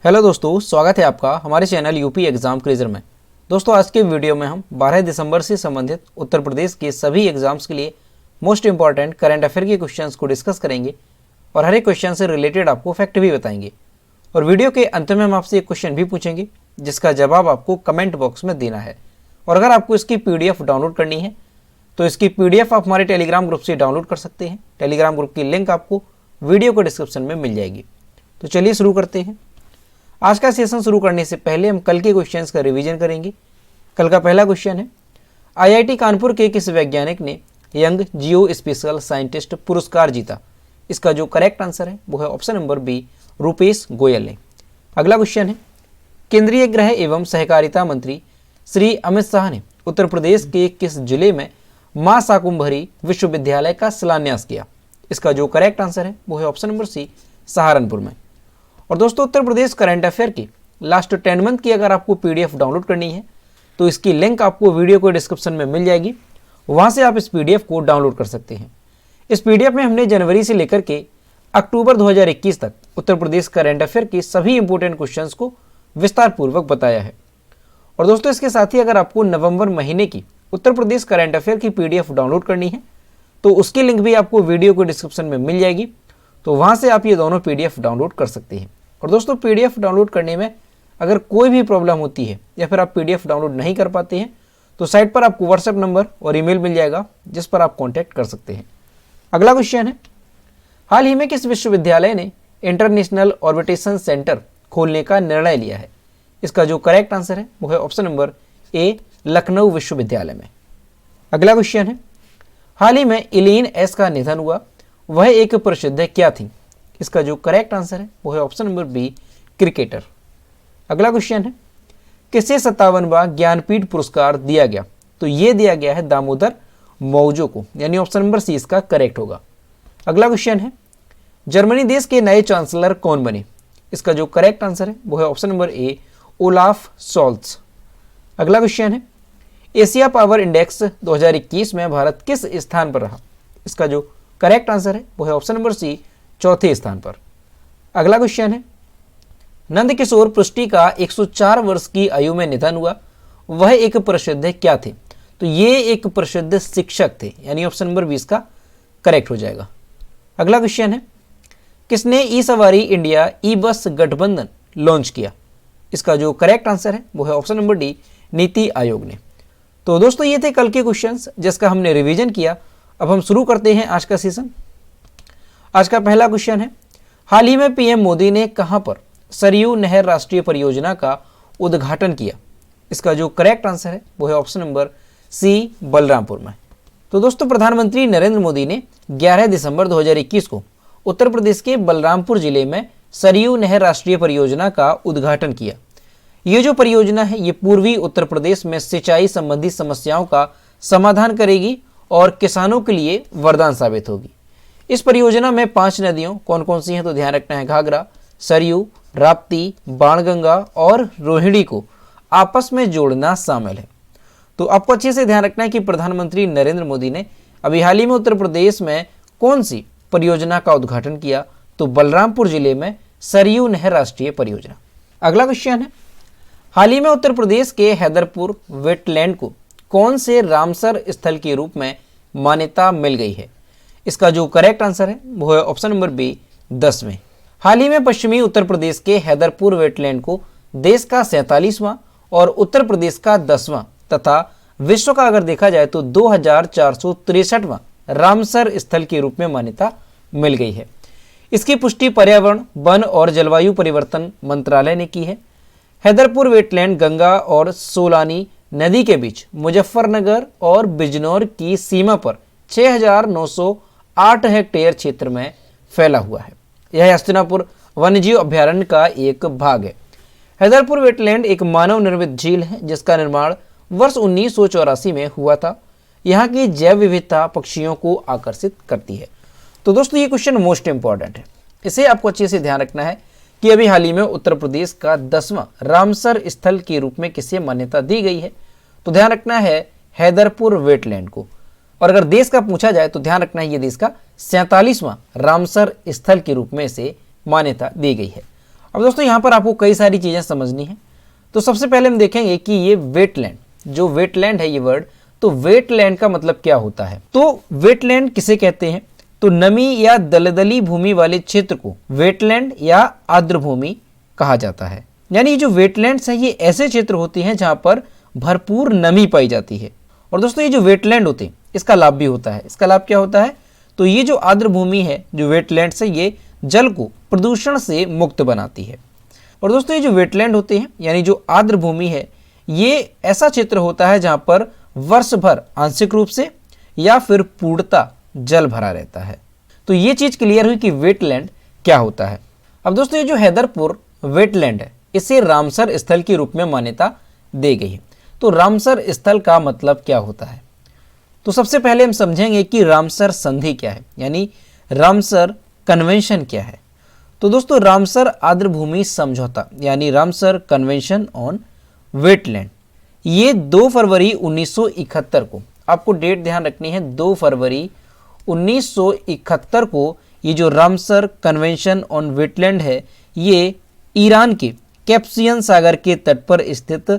Hello दोस्तों, स्वागत है आपका हमारे चैनल यूपी एग्जाम क्विज़र में। दोस्तों, आज के वीडियो में हम 12 दिसंबर से संबंधित उत्तर प्रदेश के सभी एग्जाम्स के लिए मोस्ट इंपॉर्टेंट करंट अफेयर के क्वेश्चंस को डिस्कस करेंगे और हर एक क्वेश्चन से रिलेटेड आपको फैक्ट भी बताएंगे। और वीडियो के अंत में हम आपसे एक क्वेश्चन भी पूछेंगे जिसका जवाब आपको कमेंट बॉक्स में देना है। और अगर आपको इसकी PDF डाउनलोड करनी है तो इसकी PDF आप हमारे टेलीग्राम ग्रुप से डाउनलोड कर सकते हैं। टेलीग्राम ग्रुप की लिंक आपको वीडियो को डिस्क्रिप्शन में मिल जाएगी। तो चलिए शुरू करते हैं। आज का सेशन शुरू करने से पहले हम कल के क्वेश्चंस का रिवीजन करेंगे। कल का पहला क्वेश्चन है, IIT कानपुर के किस वैज्ञानिक ने यंग जियो स्पेशल साइंटिस्ट पुरस्कार जीता? इसका जो करेक्ट आंसर है वो है option number B, Rupesh Goyal ने। अगला क्वेश्चन है, केंद्रीय गृह एवं सहकारिता मंत्री श्री अमित शाह ने उत्तर प्रदेश के किस जिले में मां शाकुंभरी विश्वविद्यालय का शिलान्यास किया? इसका जो करेक्ट आंसर है वो है ऑप्शन नंबर सी, सहारनपुर में। और दोस्तों, उत्तर प्रदेश करंट अफेयर की लास्ट 10 मंथ की अगर आपको PDF डाउनलोड करनी है तो इसकी लिंक आपको वीडियो को डिस्क्रिप्शन में मिल जाएगी। वहां से आप इस PDF को डाउनलोड कर सकते हैं। इस PDF में हमने जनवरी से लेकर के अक्टूबर 2021 तक उत्तर प्रदेश करंट अफेयर के सभी इंपॉर्टेंट क्वेश्चंस को विस्तार पूर्वक बताया है। और दोस्तों, इसके साथ ही अगर आपको नवंबर महीने की उत्तर प्रदेश करंट अफेयर की PDF डाउनलोड करनी है तो उसकी लिंक भी आपको वीडियो को डिस्क्रिप्शन में मिल जाएगी। तो वहां से आप ये दोनों PDF डाउनलोड कर सकते हैं। और दोस्तों, PDF डाउनलोड करने में अगर कोई भी प्रॉब्लम होती है या फिर आप PDF डाउनलोड नहीं कर पाते हैं तो साइट पर आपको WhatsApp नंबर और ईमेल मिल जाएगा जिस पर आप कांटेक्ट कर सकते हैं। अगला क्वेश्चन है, हाल ही में किस विश्वविद्यालय ने इंटरनेशनल ऑर्बिटेशन सेंटर खोलने का निर्णय लिया है? इसका जो करेक्ट आंसर है वो है ऑप्शन नंबर ए, लखनऊ विश्वविद्यालय में। अगला क्वेश्चन है, हाल ही में इलेन एस का निधन हुआ, वह एक प्रसिद्ध क्या थी? इसका जो करेक्ट आंसर है वो है ऑप्शन नंबर बी, क्रिकेटर। अगला क्वेश्चन है, किसे 57वां ज्ञानपीठ पुरस्कार दिया गया? तो ये दिया गया है दामोदर मौजो को, यानी ऑप्शन नंबर सी इसका करेक्ट होगा। अगला क्वेश्चन है, जर्मनी देश के नए चांसलर कौन बने? इसका जो करेक्ट आंसर है वो है option number A, Olaf Scholz. अगला क्वेश्चन है, एशिया पावर इंडेक्स 2021 में भारत किस स्थान पर रहा? इसका जो करेक्ट आंसर है वो है ऑप्शन नंबर सी, चौथे स्थान पर। अगला क्वेश्चन है, नंद किशोर पृष्टि का 104 वर्ष की आयु में निधन हुआ, वह एक प्रसिद्ध क्या थे? तो ये एक प्रसिद्ध शिक्षक थे, यानी ऑप्शन नंबर 20 का करेक्ट हो जाएगा। अगला क्वेश्चन है, किसने ई सवारी इंडिया ई बस गठबंधन लॉन्च किया? इसका जो करेक्ट आंसर है वो है option number D, NITI Aayog ने। तो दोस्तों, ये थे कल के क्वेश्चंस जिसका हमने रिवीजन किया। अब हम शुरू करते हैं आज का सेशन। आज का पहला क्वेश्चन है, हाल ही में PM मोदी ने कहां पर सरयू नहर राष्ट्रीय परियोजना का उद्घाटन किया? इसका जो करेक्ट आंसर है वो है ऑप्शन नंबर सी, बलरामपुर में। तो दोस्तों, प्रधानमंत्री नरेंद्र मोदी ने 11 दिसंबर 2021 को उत्तर प्रदेश के बलरामपुर जिले में सरयू नहर राष्ट्रीय परियोजना का उद्घाटन किया। ये जो परियोजना है ये पूर्वी उत्तर प्रदेश में सिंचाई संबंधी समस्याओं का समाधान करेगी और किसानों के लिए वरदान साबित होगी। इस परियोजना में 5 नदियों कौन कौन सी हैं तो ध्यान रखना है, घाघरा, सरयू, राप्ती, बाणगंगा और रोहिणी को आपस में जोड़ना शामिल है। तो आपको अच्छे से ध्यान रखना है कि प्रधानमंत्री नरेंद्र मोदी ने अभी हाल ही में उत्तर प्रदेश में कौन सी परियोजना का उद्घाटन किया? तो बलरामपुर जिले में सरयू नहर राष्ट्रीय परियोजना। अगला क्वेश्चन है, हाल ही में उत्तर प्रदेश के हैदरपुर वेटलैंड को कौन से रामसर स्थल के रूप में मान्यता मिल गई है? इसका जो करेक्ट आंसर है वो है ऑप्शन नंबर बी, 10 में। हाल ही में पश्चिमी उत्तर प्रदेश के हैदरपुर वेटलैंड को देश का 47वां और उत्तर प्रदेश का 10वां तथा विश्व का अगर देखा जाए तो 2463वां रामसर स्थल के रूप में मान्यता मिल गई है। इसकी पुष्टि पर्यावरण, वन और जलवायु परिवर्तन मंत्रालय ने की है। हैदरपुर वेटलैंड गंगा और सोलानी नदी के बीच मुजफ्फरनगर और बिजनौर की सीमा पर 6908 हेक्टेयर क्षेत्र में फैला हुआ है। यह हस्तिनापुर वन्यजीव अभयारण्य का एक भाग है। हैदरपुर वेटलैंड एक मानव निर्मित झील है जिसका निर्माण वर्ष 1984 में हुआ था। यहाँ की जैव विविधता पक्षियों को आकर्षित करती है। तो दोस्तों, ये क्वेश्चन मोस्ट इंपॉर्टेंट है, इसे आपको अच्छे से ध्यान रखना है कि अभी हाल ही में उत्तर प्रदेश का 10वां रामसर स्थल के रूप में किसे मान्यता दी गई है? तो ध्यान रखना है हैदरपुर वेटलैंड को। और अगर देश का पूछा जाए तो ध्यान रखना है ये देश का 47वां रामसर स्थल के रूप में इसे मान्यता दी गई है। अब दोस्तों यहाँ पर आपको कई सारी चीज़ें समझनी है। तो सबसे पहले हम देखेंगे कि ये वेटलैंड, जो वेटलैंड है ये वर्ड, तो वेटलैंड का मतलब क्या होता है। तो वेटलैंड किसे कहते हैं, तो नमी या दलदली भूमि वाले क्षेत्र को वेटलैंड या आर्द्र भूमि कहा जाता है। यानी जो वेटलैंड्स हैं ये ऐसे क्षेत्र होते हैं जहाँ पर भरपूर नमी पाई जाती है। और दोस्तों ये जो वेटलैंड होते हैं इसका लाभ भी होता है। इसका लाभ क्या होता है, तो ये जो आर्द्र भूमि है, जो वेटलैंड्स है, ये जल को प्रदूषण से मुक्त बनाती है। और दोस्तों ये जो वेटलैंड होते हैं यानी जो आर्द्र भूमि है, ये ऐसा क्षेत्र होता है जहाँ पर वर्ष भर आंशिक रूप से या फिर पूर्णतः जल भरा रहता है। तो ये चीज़ क्लियर हुई कि वेटलैंड क्या होता है। अब दोस्तों ये जो हैदरपुर वेटलैंड है इसे रामसर स्थल के रूप में मान्यता दी गई है। तो रामसर स्थल का मतलब क्या होता है, तो सबसे पहले हम समझेंगे कि रामसर संधि क्या है, यानी रामसर कन्वेंशन क्या है। तो दोस्तों रामसर आर्द्र भूमि समझौता यानी रामसर कन्वेंशन ऑन वेटलैंड, ये 2 फरवरी 1971 को, आपको डेट ध्यान रखनी है, 2 फरवरी 1971 को ये जो रामसर कन्वेंशन ऑन वेटलैंड है ये ईरान के कैस्पियन सागर के तट पर स्थित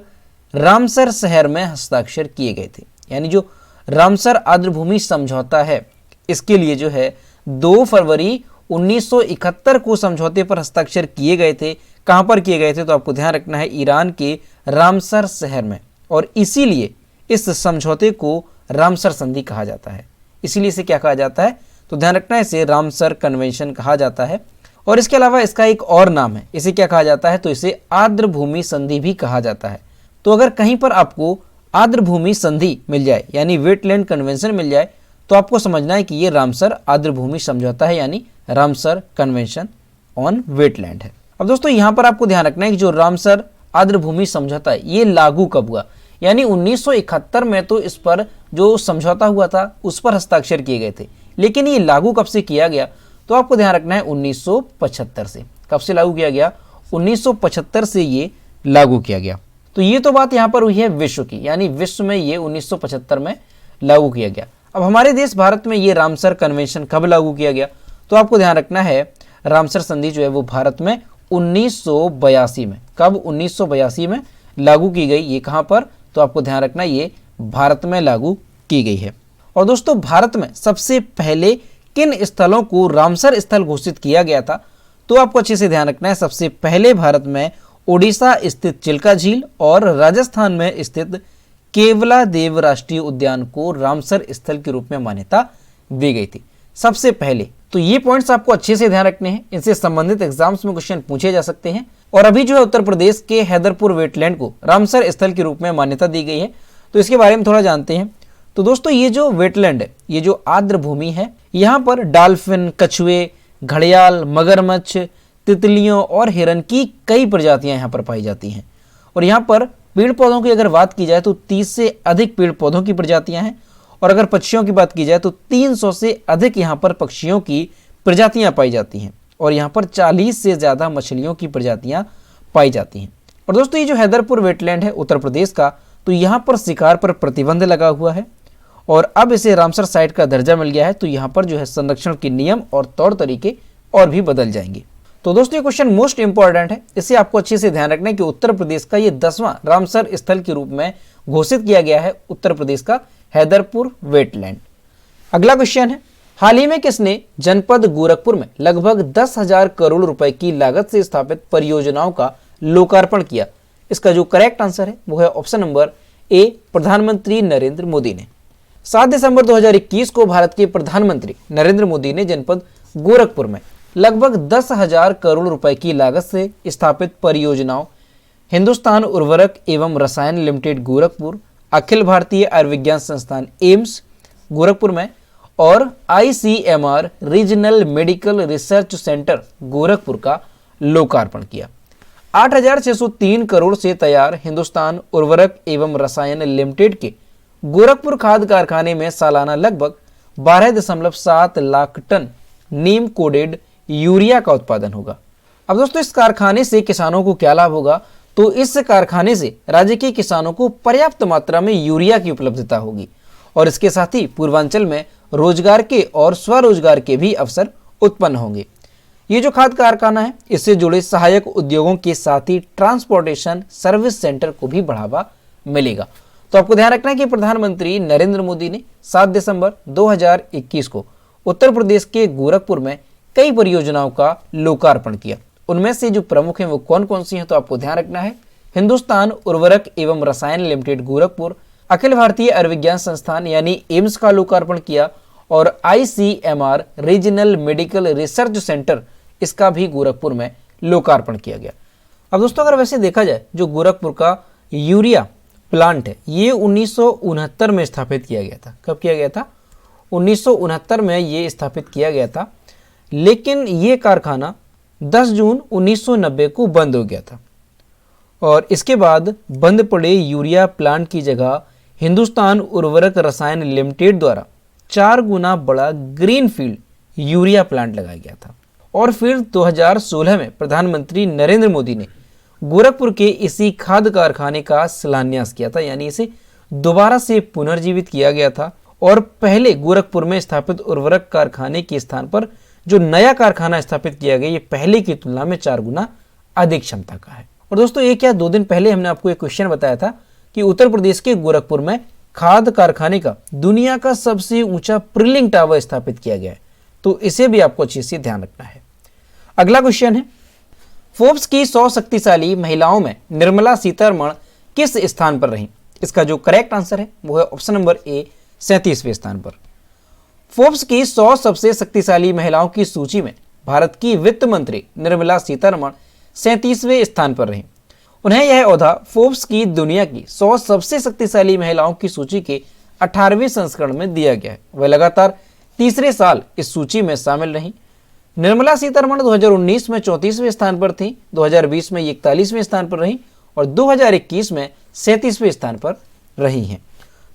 रामसर शहर में हस्ताक्षर किए गए थे। यानी जो रामसर आर्द्र भूमि समझौता है इसके लिए जो है 2 फरवरी 1971 को समझौते पर हस्ताक्षर किए गए थे। कहाँ पर किए गए थे, तो आपको ध्यान रखना है ईरान के रामसर शहर में, और इसीलिए इस समझौते को रामसर संधि कहा जाता है। इसीलिए इसे क्या कहा जाता है, तो ध्यान रखना है, इसे रामसर कन्वेंशन कहा जाता है। और इसके अलावा इसका एक और नाम है, इसे क्या कहा जाता है, तो इसे आर्द्र भूमि संधि भी कहा जाता है। तो अगर कहीं पर आपको आर्द्र भूमि संधि मिल जाए यानी वेटलैंड कन्वेंशन मिल जाए तो आपको समझना है कि ये रामसर आर्द्र भूमि समझौता है यानी रामसर कन्वेंशन ऑन वेटलैंड है। अब दोस्तों यहाँ पर आपको ध्यान रखना है कि जो रामसर आर्द्र भूमि समझौता है ये लागू कब हुआ, यानी 1971 में तो इस पर जो समझौता हुआ था उस पर हस्ताक्षर किए गए थे, लेकिन ये लागू कब से किया गया, तो आपको ध्यान रखना है 1975 से। कब से लागू किया गया, 1975 से ये लागू किया गया। तो ये तो बात यहाँ पर हुई है विश्व की, यानी विश्व में ये 1975 में लागू किया गया। अब हमारे देश भारत में ये रामसर कन्वेंशन कब लागू किया गया, तो आपको ध्यान रखना है रामसर संधि जो है वो भारत में 1982 में, कब 1982 में लागू की गई। ये कहाँ पर, तो आपको ध्यान रखना ये भारत में लागू की गई है। और दोस्तों भारत में सबसे पहले किन स्थलों को रामसर स्थल घोषित किया गया था, तो आपको अच्छे से ध्यान रखना है, सबसे पहले भारत में ओडिशा स्थित चिल्का झील और राजस्थान में स्थित केवलादेव राष्ट्रीय उद्यान को रामसर स्थल के रूप में मान्यता दी गई थी सबसे पहले। तो ये पॉइंट्स आपको अच्छे से ध्यान रखने हैं, इनसे संबंधित एग्जाम्स में क्वेश्चन पूछे जा सकते हैं। और अभी जो है उत्तर प्रदेश के हैदरपुर वेटलैंड को रामसर स्थल के रूप में मान्यता दी गई है, तो इसके बारे में थोड़ा जानते हैं। तो दोस्तों ये जो वेटलैंड है, ये जो आर्द्र भूमि है, यहाँ पर डॉल्फिन, कछुए, घड़ियाल, मगरमच्छ, तितलियों और हिरन की कई प्रजातियां यहाँ पर पाई जाती हैं। और यहाँ पर पेड़ पौधों की अगर बात की जाए तो 30 से अधिक पेड़ पौधों की प्रजातियां हैं, और अगर पक्षियों की बात की जाए तो 300 से अधिक यहाँ पर पक्षियों की प्रजातियां पाई जाती हैं, और यहाँ पर 40 से ज़्यादा मछलियों की प्रजातियां पाई जाती हैं। और दोस्तों ये जो हैदरपुर वेटलैंड है उत्तर प्रदेश का, तो यहाँ पर शिकार पर प्रतिबंध लगा हुआ है, और अब इसे रामसर साइट का दर्जा मिल गया है। तो यहाँ पर जो है संरक्षण के नियम और तौर तरीके और भी बदल जाएंगे। तो दोस्तों ये क्वेश्चन मोस्ट इंपॉर्टेंट है, इसे आपको अच्छे से ध्यान रखना है कि उत्तर प्रदेश का ये 10वां रामसर स्थल के रूप में घोषित किया गया है उत्तर प्रदेश का हैदरपुर वेटलैंड। अगला क्वेश्चन है, हाल ही में किसने जनपद गोरखपुर में लगभग 10,000 करोड़ रुपए की लागत से स्थापित परियोजनाओं का लोकार्पण किया? इसका जो करेक्ट आंसर है वो है ऑप्शन नंबर ए, प्रधानमंत्री नरेंद्र मोदी ने। 7 दिसंबर 2021 को भारत के प्रधानमंत्री नरेंद्र मोदी ने जनपद गोरखपुर में लगभग 10,000 करोड़ रुपए की लागत से स्थापित परियोजनाओं हिंदुस्तान उर्वरक एवं रसायन लिमिटेड गोरखपुर, अखिल भारतीय आयुर्विज्ञान संस्थान एम्स गोरखपुर में और ICMR regional medical research centre Gorakhpur का लोकार्पण किया। 8,603 करोड़ से तैयार हिंदुस्तान उर्वरक एवं रसायन लिमिटेड के गोरखपुर खाद कारखाने में सालाना लगभग 12.7 लाख टन नीम कोडेड यूरिया का उत्पादन होगा। अब दोस्तों इस कारखाने से किसानों को क्या लाभ होगा, तो इस कारखाने से राज्य के किसानों को पर्याप्त मात्रा में यूरिया की उपलब्धता होगी, और इसके साथ ही पूर्वांचल में रोजगार के और स्वरोजगार के भी अवसर उत्पन्न होंगे। ये जो खाद कारखाना है इससे जुड़े सहायक उद्योगों के साथ ही ट्रांसपोर्टेशन सर्विस सेंटर को भी बढ़ावा मिलेगा। तो आपको ध्यान रखना है कि प्रधानमंत्री नरेंद्र मोदी ने 7 दिसंबर 2021 को उत्तर प्रदेश के गोरखपुर में कई परियोजनाओं का लोकार्पण किया। उनमें से जो प्रमुख हैं वो कौन कौन सी हैं, तो आपको ध्यान रखना है। हिंदुस्तान उर्वरक एवं रसायन लिमिटेड गोरखपुर, अखिल भारतीय आयुर्विज्ञान संस्थान यानी एम्स का लोकार्पण किया और ICMR regional medical research centre इसका भी गोरखपुर में लोकार्पण किया गया। अब दोस्तों अगर वैसे देखा जाए जो गोरखपुर का यूरिया प्लांट है ये 1969 में स्थापित किया गया था। कब किया गया था? 1969 में ये स्थापित किया गया था, लेकिन ये कारखाना 10 जून 1990 को बंद हो गया था और इसके बाद बंद पड़े यूरिया प्लांट की जगह हिंदुस्तान उर्वरक रसायन लिमिटेड द्वारा 4 गुना बड़ा ग्रीनफील्ड यूरिया प्लांट लगाया गया था। और फिर 2016 में प्रधानमंत्री नरेंद्र मोदी ने गोरखपुर के इसी खाद कारखाने का शिलान्यास किया था, यानी इसे दोबारा से पुनर्जीवित किया गया था और पहले गोरखपुर में स्थापित उर्वरक कारखाने के स्थान पर जो नया कारखाना स्थापित किया गया ये पहले की तुलना में 4 गुना अधिक क्षमता का है। और दोस्तों एक या 2 दिन पहले हमने आपको एक क्वेश्चन बताया था कि उत्तर प्रदेश के गोरखपुर में खाद कारखाने का दुनिया का सबसे ऊंचा प्रिलिंग टावर स्थापित किया गया है, तो इसे भी आपको अच्छे से ध्यान रखना है। अगला क्वेश्चन है, फोर्ब्स की 100 शक्तिशाली महिलाओं में निर्मला सीतारमण किस स्थान पर रहीं? इसका जो करेक्ट आंसर है वो है ऑप्शन नंबर ए 37वें स्थान पर। फोर्ब्स की 100 सबसे शक्तिशाली महिलाओं की सूची में भारत की वित्त मंत्री निर्मला सीतारमण 37वें स्थान पर रहीं। उन्हें यह ओहदा फोर्ब्स की दुनिया की 100 सबसे शक्तिशाली महिलाओं की सूची के 18वें संस्करण में दिया गया है। वह लगातार तीसरे साल इस सूची में शामिल रहीं। निर्मला सीतारमण 2019 में 34वें स्थान पर थी, 2020 में 41वें स्थान पर रहीं और 2021 में 37वें स्थान पर रही हैं।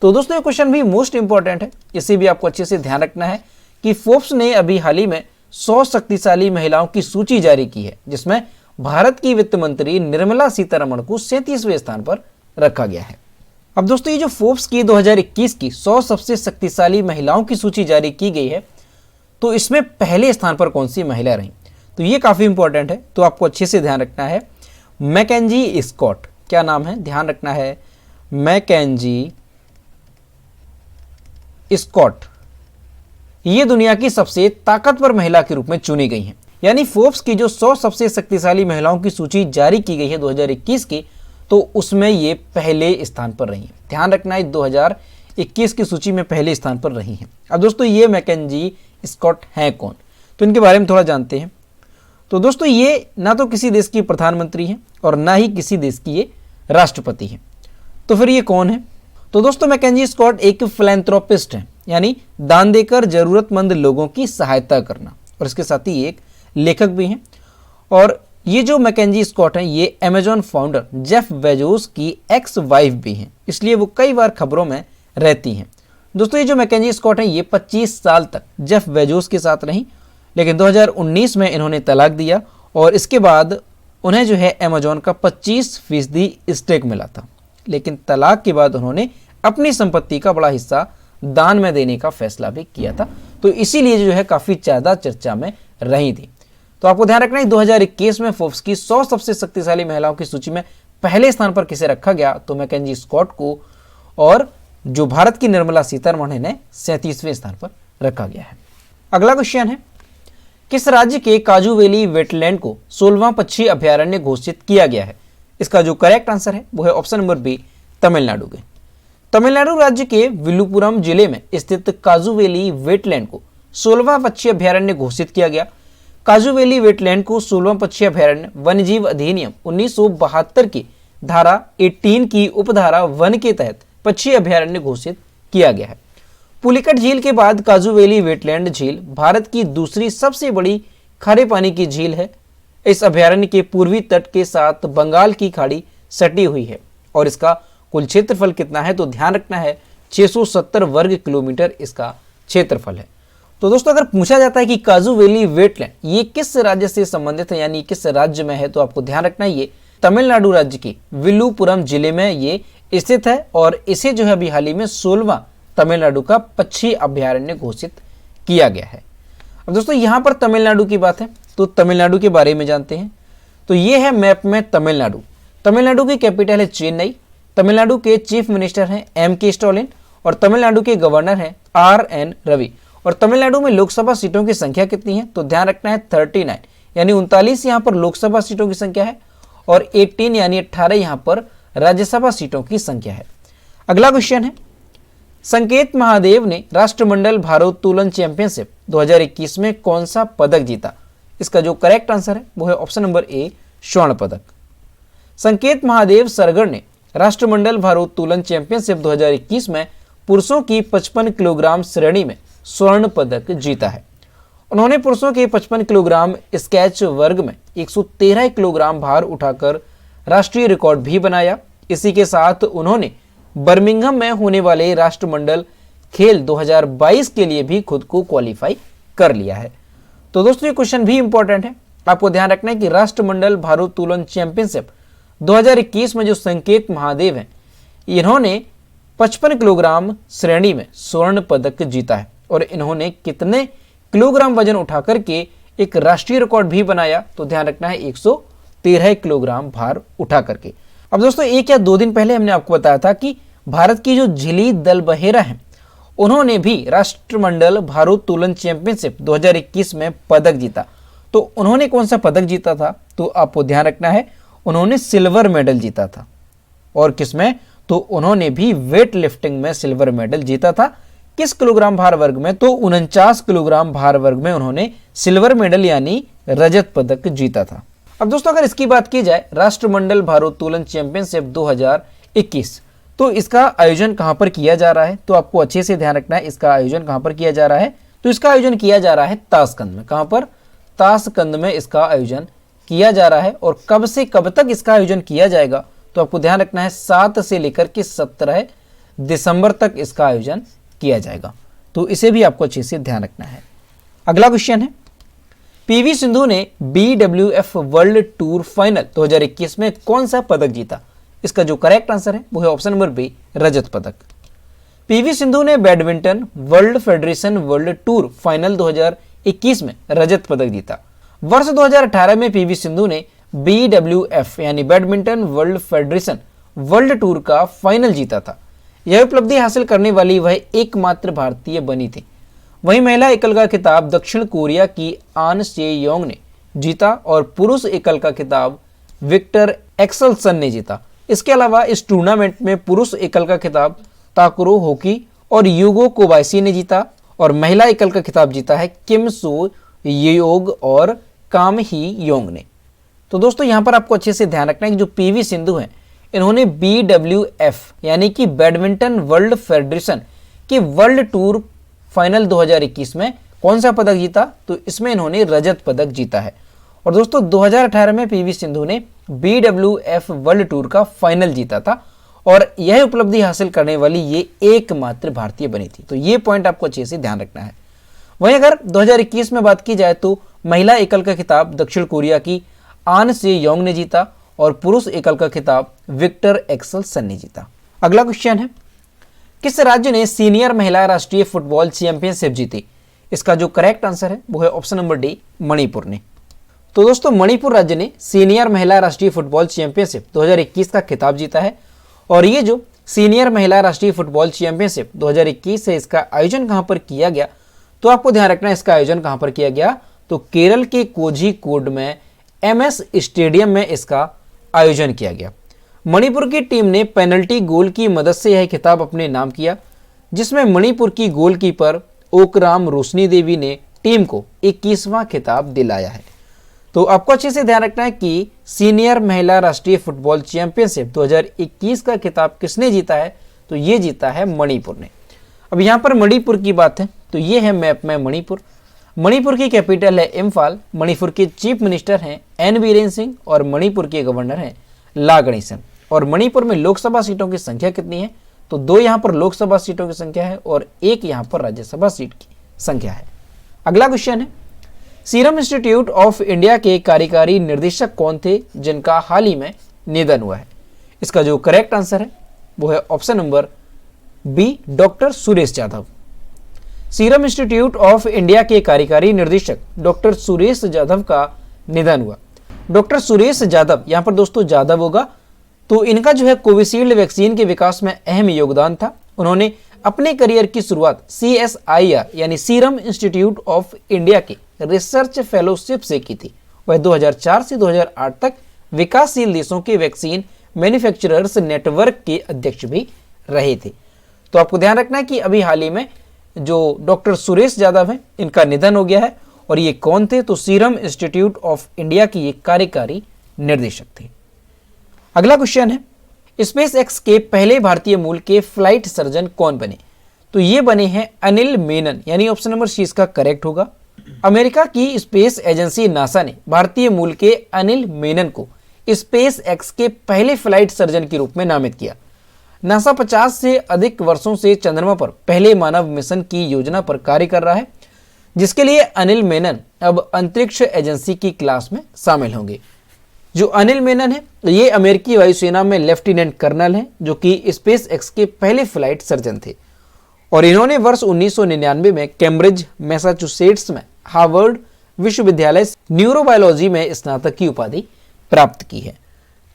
तो दोस्तों ये क्वेश्चन भी मोस्ट इंपॉर्टेंट है, इसे भी आपको अच्छे से ध्यान रखना है कि फोर्ब्स ने अभी हाल ही में 100 शक्तिशाली महिलाओं की सूची जारी की है जिसमें भारत की वित्त मंत्री निर्मला सीतारमण को 37वें स्थान पर रखा गया है। अब दोस्तों ये जो फोर्ब्स की 2021 की 100 सबसे शक्तिशाली महिलाओं की सूची जारी की गई है तो इसमें पहले स्थान पर कौन सी महिला रही, तो ये काफी इंपॉर्टेंट है, तो आपको अच्छे से ध्यान रखना है। मैकेंजी स्कॉट, क्या नाम है, ध्यान रखना है, मैकेंजी स्कॉट, ये दुनिया की सबसे ताकतवर महिला के रूप में चुनी गई हैं। यानी फोर्ब्स की जो 100 सबसे शक्तिशाली महिलाओं की सूची जारी की गई है 2021 की, तो उसमें ये पहले स्थान पर रही हैं। ध्यान रखना है 2021 की सूची में पहले स्थान पर रही हैं। अब दोस्तों ये मैकेंजी स्कॉट हैं कौन, तो इनके बारे में थोड़ा जानते हैं। तो दोस्तों ये ना तो किसी देश की प्रधानमंत्री हैं और ना ही किसी देश की ये राष्ट्रपति हैं, तो फिर ये कौन है? तो दोस्तों मैकेंजी स्कॉट एक फिलैंथ्रोपिस्ट हैं, यानी दान देकर जरूरतमंद लोगों की सहायता करना, और इसके साथ ही एक लेखक भी हैं। और ये जो मैकेंजी स्कॉट हैं ये अमेजॉन फाउंडर जेफ बेजोस की एक्स वाइफ भी हैं, इसलिए वो कई बार खबरों में रहती हैं। दोस्तों ये जो मैकेंजी स्कॉट हैं ये 25 साल तक जेफ बेजोस के साथ रहीं, लेकिन 2019 में इन्होंने तलाक दिया और इसके बाद उन्हें जो है अमेजॉन का 25% स्टेक मिला था, लेकिन तलाक के बाद उन्होंने अपनी संपत्ति का बड़ा हिस्सा दान में देने का फैसला भी किया था, तो इसीलिए जो है काफ़ी ज़्यादा चर्चा में रही थी। तो आपको ध्यान रखना है 2021 में फोर्ब्स की 100 सबसे शक्तिशाली महिलाओं की सूची में पहले स्थान पर किसे रखा गया, तो मैकेंजी स्कॉट को, और जो भारत की निर्मला सीतारमण ने 37वें स्थान पर रखा गया है। अगला क्वेश्चन है, किस राज्य के काजू वैली वेटलैंड को 16वां पक्षी अभयारण्य घोषित किया गया है? इसका जो करेक्ट आंसर है वो है ऑप्शन नंबर बी तमिलनाडु के। तमिलनाडु राज्य के विलुपुरम जिले में स्थित काजू वैली वेटलैंड को 16वां पक्षी अभयारण्य घोषित किया गया। काजू वैली वेटलैंड को 16वां पक्षी अभयारण्य वन्यजीव अधिनियम 1972 की धारा 18 की उपधारा 1 के तहत पक्षी अभयारण्य घोषित किया गया है। पुलिकट झील के बाद काजू वैली वेटलैंड झील भारत की दूसरी सबसे बड़ी खारे पानी की झील है। इस अभयारण्य के पूर्वी तट के साथ बंगाल की खाड़ी सटी हुई है और इसका कुल क्षेत्रफल कितना है, तो ध्यान रखना है 670 वर्ग किलोमीटर इसका क्षेत्रफल है। तो दोस्तों अगर पूछा जाता है कि काजू वैली वेटलैंड ये किस राज्य से संबंधित है, यानी किस राज्य में है, तो आपको ध्यान रखना है ये तमिलनाडु राज्य के विलुपुरम जिले में ये स्थित है और इसे जो है अभी हाल ही में 16वां तमिलनाडु का पक्षी अभयारण्य घोषित किया गया है। अब दोस्तों यहाँ पर तमिलनाडु की बात है, तो तमिलनाडु के बारे में जानते हैं। तो ये है मैप में तमिलनाडु। तमिलनाडु की कैपिटल है चेन्नई। तमिलनाडु के चीफ मिनिस्टर हैं M.K. स्टालिन और तमिलनाडु के गवर्नर हैं R.N. रवि। और तमिलनाडु में लोकसभा सीटों की संख्या कितनी है, तो ध्यान रखना है 39 यानी 39 यहाँ पर लोकसभा सीटों की संख्या है और 18 यानी 18 यहाँ पर राज्यसभा सीटों की संख्या है। अगला क्वेश्चन है, संकेत महादेव ने राष्ट्रमंडल भारोत्तोलन चैंपियनशिप 2021 में कौन सा पदक जीता? इसका जो करेक्ट आंसर है वो है ऑप्शन नंबर ए, स्वर्ण पदक। संकेत महादेव सरगढ़ ने राष्ट्रमंडल भारोत्तोलन चैंपियनशिप 2021 में पुरुषों की 55 किलोग्राम श्रेणी में स्वर्ण पदक जीता है। उन्होंने पुरुषों के 55 किलोग्राम स्केच वर्ग में 113 किलोग्राम भार उठाकर राष्ट्रीय रिकॉर्ड भी बनाया। इसी के साथ उन्होंने बर्मिंघम में होने वाले राष्ट्रमंडल खेल 2022 के लिए भी खुद को क्वालिफाई कर लिया है। तो दोस्तों ये क्वेश्चन भी इंपॉर्टेंट है, आपको ध्यान रखना है कि राष्ट्रमंडल भारोत्तोलन चैंपियनशिप 2021 में जो संकेत महादेव हैं, इन्होंने 55 किलोग्राम श्रेणी में स्वर्ण पदक जीता है और इन्होंने कितने किलोग्राम वजन उठा करके एक राष्ट्रीय रिकॉर्ड भी बनाया, तो ध्यान रखना है 113 किलोग्राम भार उठा करके। अब दोस्तों 1 या 2 दिन पहले हमने आपको बताया था कि भारत की जो झिली दल बहेरा है, उन्होंने भी राष्ट्रमंडल भारोत्तोलन चैंपियनशिप 2021 में पदक जीता। तो उन्होंने कौन सा पदक जीता था, तो आपको ध्यान रखना है उन्होंने सिल्वर मेडल जीता था। और किसमें, तो उन्होंने भी वेट लिफ्टिंग में सिल्वर मेडल जीता था। किस किलोग्राम भार वर्ग में, तो 49 किलोग्राम भार वर्ग में उन्होंने सिल्वर मेडल यानी रजत पदक जीता था। अब दोस्तों अगर इसकी बात की जाए राष्ट्रमंडल भारोत्तोलन चैंपियनशिप 2021, तो इसका आयोजन कहां पर किया जा रहा है, तो आपको अच्छे से ध्यान रखना है इसका आयोजन कहां पर किया जा रहा है। तो इसका आयोजन किया जा रहा है ताशकंद में। कहां पर, ताशकंद में इसका आयोजन किया जा रहा है। और कब से कब तक इसका आयोजन किया जाएगा, तो आपको ध्यान रखना है 7 से लेकर के 17 दिसंबर तक इसका आयोजन किया जाएगा। तो इसे भी आपको अच्छे से ध्यान रखना है। अगला क्वेश्चन है, पीवी सिंधु ने BWF वर्ल्ड टूर फाइनल 2021 में कौन सा पदक जीता? इसका जो करेक्ट आंसर है वो है ऑप्शन नंबर बी, रजत पदक। पीवी सिंधु ने badminton world federation world tour final 2021 में रजत पदक जीता। वर्ष 2018 में पीवी सिंधु ने BWF यानी badminton world federation world tour का फाइनल जीता था। यह उपलब्धि हासिल करने वाली वह एकमात्र भारतीय बनी थी। वहीं महिला एकल का खिताब दक्षिण कोरिया की आन से योंग ने जीता और पुरुष एकल का खिताब विक्टर एक्सेल्सन ने जीता। इसके अलावा इस टूर्नामेंट में पुरुष एकल का खिताब ताकुरो होकी और युगो कोबायाशी ने जीता और महिला एकल का खिताब जीता है किम सो येओग और काम ही योंग ने। तो दोस्तों यहाँ पर आपको अच्छे से ध्यान रखना है कि जो पीवी सिंधु हैं, इन्होंने BWF यानी कि बैडमिंटन वर्ल्ड फेडरेशन की वर्ल्ड टूर फाइनल 2021 में कौन सा पदक जीता, तो इसमें इन्होंने रजत पदक जीता है। और दोस्तों 2018 में पीवी सिंधु ने BWF वर्ल्ड टूर का फाइनल जीता था और यह उपलब्धि हासिल करने वाली ये एकमात्र भारतीय बनी थी। तो ये पॉइंट आपको अच्छे से ध्यान रखना है। वहीं अगर 2021 में बात की जाए तो महिला एकल का खिताब दक्षिण कोरिया की आन से योंग ने जीता और पुरुष एकल का खिताब विक्टर एक्सेल्सन ने जीता। अगला क्वेश्चन है, किस राज्य ने सीनियर महिला राष्ट्रीय फुटबॉल चैंपियनशिप जीती? इसका जो करेक्ट आंसर है वो है ऑप्शन नंबर डी, मणिपुर ने। तो दोस्तों मणिपुर राज्य ने सीनियर महिला राष्ट्रीय फुटबॉल चैंपियनशिप 2021 का खिताब जीता है। और ये जो सीनियर महिला राष्ट्रीय फुटबॉल चैंपियनशिप 2021 है, इसका आयोजन कहां पर किया गया, तो आपको ध्यान रखना है इसका आयोजन कहां पर किया गया, तो केरल के कोझिकोड में MS स्टेडियम में इसका आयोजन किया गया। मणिपुर की टीम ने पेनल्टी गोल की मदद से यह खिताब अपने नाम किया, जिसमें मणिपुर की गोलकीपर ओकराम रोशनी देवी ने टीम को 21वां खिताब दिलाया है। तो आपको अच्छे से ध्यान रखना है कि सीनियर महिला राष्ट्रीय फुटबॉल चैंपियनशिप 2021 का खिताब किसने जीता है, तो ये जीता है मणिपुर ने। अब यहाँ पर मणिपुर की बात है तो ये है मैप में मणिपुर। मणिपुर की कैपिटल है इम्फाल। मणिपुर के चीफ मिनिस्टर हैं N बीरेन सिंह और मणिपुर के गवर्नर हैं ला गणेशन। और मणिपुर में लोकसभा सीटों की संख्या कितनी है, तो 2 यहाँ पर लोकसभा सीटों की संख्या है और 1 यहाँ पर राज्यसभा सीट की संख्या है। अगला क्वेश्चन है, सीरम इंस्टीट्यूट ऑफ इंडिया के कार्यकारी निर्देशक कौन थे जिनका हाल ही में निधन हुआ है? इसका जो करेक्ट आंसर है वो है option number B, doctor Suresh Yadav. Serum institute of India के कार्यकारी निदेशक डॉक्टर सुरेश जाधव का निधन हुआ। डॉक्टर सुरेश जाधव, यहाँ पर दोस्तों जाधव होगा, तो इनका जो है कोविशील्ड वैक्सीन के विकास में अहम योगदान था। उन्होंने अपने करियर की शुरुआत CSIR यानी सीरम इंस्टीट्यूट ऑफ इंडिया के रिसर्च फेलोशिप से की थी। वह 2004 से 2008 तक विकासशील देशों के वैक्सीन मैन्युफैक्चरर्स नेटवर्क के अध्यक्ष भी रहे थे। तो आपको ध्यान रखना है कि अभी हाल ही में जो डॉक्टर सुरेश यादव हैं, इनका निधन हो गया है। और ये कौन थे? तो सीरम इंस्टीट्यूट ऑफ इंडिया के ये कार्यकारी निर्देशक थे। अगला क्वेश्चन है, स्पेस एक्स के पहले भारतीय मूल के फ्लाइट सर्जन कौन बने? तो ये बने हैं अनिल मेनन, यानी ऑप्शन नंबर सी इसका करेक्ट होगा। अमेरिका की स्पेस एजेंसी नासा ने भारतीय मूल के अनिल मेनन को स्पेस एक्स के पहले फ्लाइट सर्जन के रूप में नामित किया। नासा 50 से अधिक वर्षों से चंद्रमा पर पहले मानव मिशन की योजना पर कार्य कर रहा है, जिसके लिए अनिल मेनन अब अंतरिक्ष एजेंसी की क्लास में शामिल होंगे। जो अनिल मेनन है ये अमेरिकी वायुसेना में लेफ्टिनेंट कर्नल हैं, जो कि स्पेस एक्स के पहले फ्लाइट सर्जन थे। और इन्होंने वर्ष 1999 में कैम्ब्रिज मैसाचुसेट्स में हार्वर्ड विश्वविद्यालय से न्यूरोबायोलॉजी में स्नातक की उपाधि प्राप्त की है।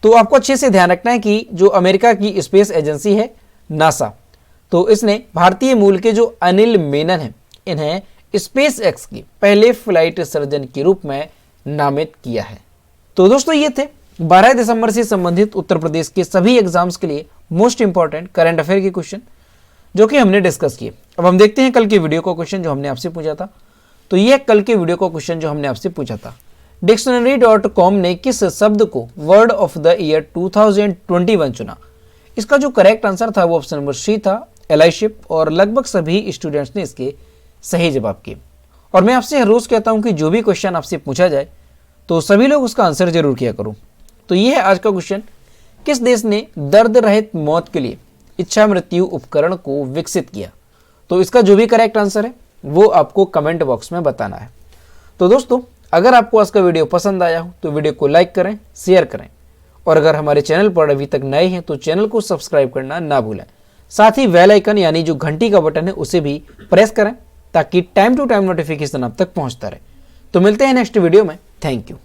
तो आपको अच्छे से ध्यान रखना है कि जो अमेरिका की स्पेस एजेंसी है नासा, तो इसने भारतीय मूल के जो अनिल मेनन हैं, इन्हें स्पेस एक्स के पहले फ्लाइट सर्जन के रूप में नामित किया है। तो दोस्तों ये थे 12 दिसंबर से संबंधित उत्तर प्रदेश के सभी एग्जाम्स के लिए मोस्ट इंपॉर्टेंट करंट अफेयर के क्वेश्चन जो कि हमने डिस्कस किए। अब हम देखते हैं कल के वीडियो का क्वेश्चन जो हमने आपसे पूछा था। तो ये कल के वीडियो का क्वेश्चन जो हमने आपसे पूछा था, Dictionary.com ने किस शब्द को वर्ड ऑफ द ईयर 2021 चुना? इसका जो करेक्ट आंसर था वो ऑप्शन नंबर सी था, एलाइशिप। और लगभग सभी स्टूडेंट्स ने इसके सही जवाब किए। और मैं आपसे हर रोज कहता हूं कि जो भी क्वेश्चन आपसे पूछा जाए तो सभी लोग उसका आंसर जरूर किया करो। तो ये है आज का क्वेश्चन, किस देश ने दर्द रहित मौत के लिए इच्छा मृत्यु उपकरण को विकसित किया? तो इसका जो भी करेक्ट आंसर है वो आपको कमेंट बॉक्स में बताना है। तो दोस्तों अगर आपको आज का वीडियो पसंद आया हो तो वीडियो को लाइक करें, शेयर करें। और अगर हमारे चैनल पर अभी तक नए हैं तो चैनल को सब्सक्राइब करना ना भूलें। साथ ही बेल आइकन यानी जो घंटी का बटन है उसे भी प्रेस करें ताकि टाइम टू टाइम नोटिफिकेशन आप तक पहुंचता रहे। तो मिलते हैं नेक्स्ट वीडियो में। Thank you.